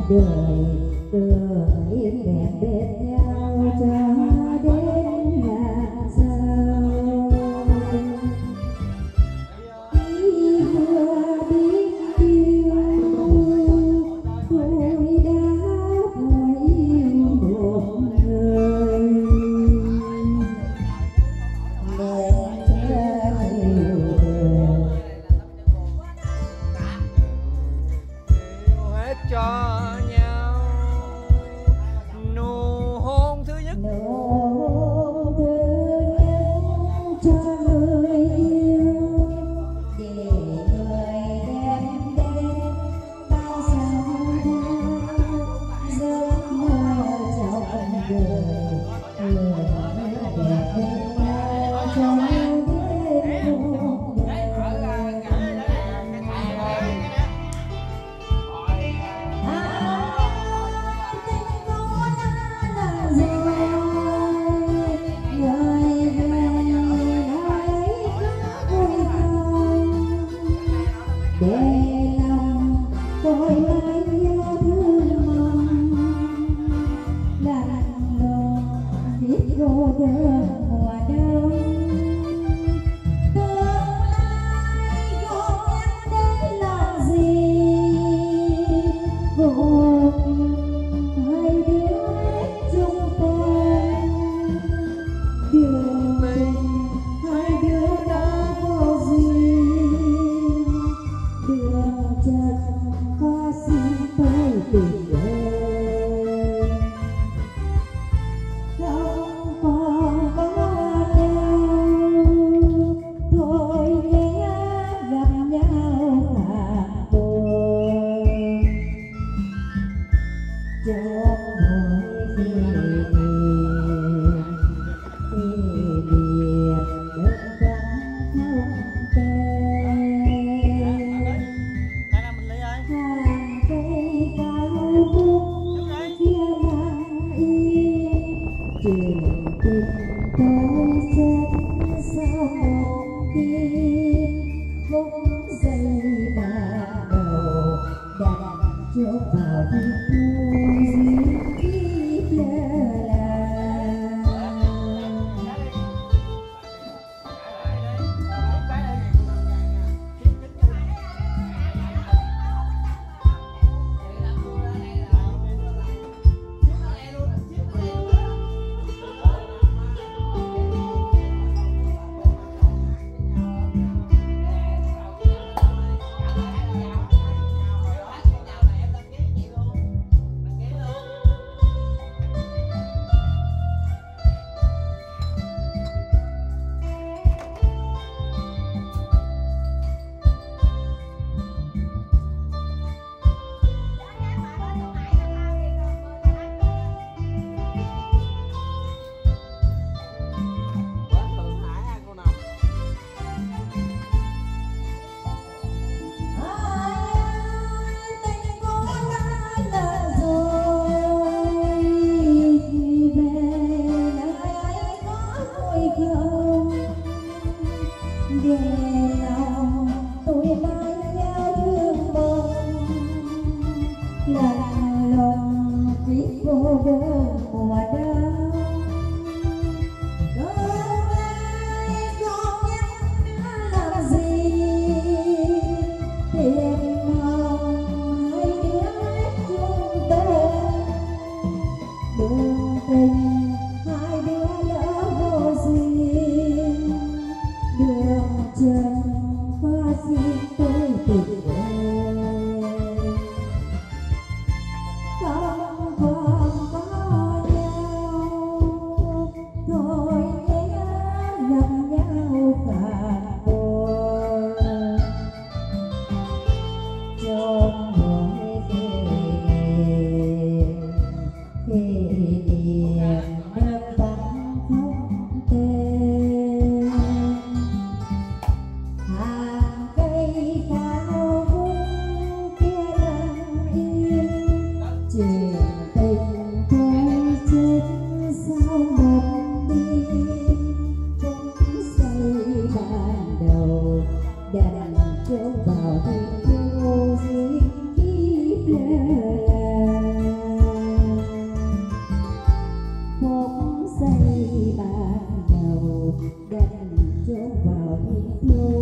đời tươi đẹp bên nhau cho đến ngàn sao. Khi vừa biết yêu tôi đã phải yêu một người, nên yêu hết cho nhau nụ hôn thứ nhất, cho người yêu để người đem đến bao sao giấc mơ trong đời người đẹp bên nhau cho đến muôn đời. Để lòng tôi mãi nhớ thương mong lạnh lùng biết cô đơn mùa đông. Tương lai không nhắc đến làm gì buồn, hai đứa chung quanh đường tình, hai đứa đã vô duyên đường chân có xin tôi tình ơi. Không còn có nhau thôi nhé, gặp nhau phản bội trong mỗi kỷ niệm đất vắng không tên. Hàng cây cao vút kia lặng yên, chuyện tình tôi chết sau một đêm. Phút giây ban đầu đặt chốt vào tim tôi duyên kiếp lơ là. Để lòng tôi mãi nhớ thương mong lạnh lùng biết cô đơn mùa đông. Tương lai không nhắc làm gì tìm mong hai đứa chung tên đường tình, hai đứa lỡ vô duyên đường chân qua xin tôi tình ơi. Không còn có nhau thôi nhé, gặp nhau phản bội trong mỗi kỷ niệm đất vắng không tên. Hàng cây cao vút kia lặng yên, chuyện tình tôi chết sau một đêm. Phút giây ban đầu đặt trông vào tình yêu duyên kiếp lơ là. người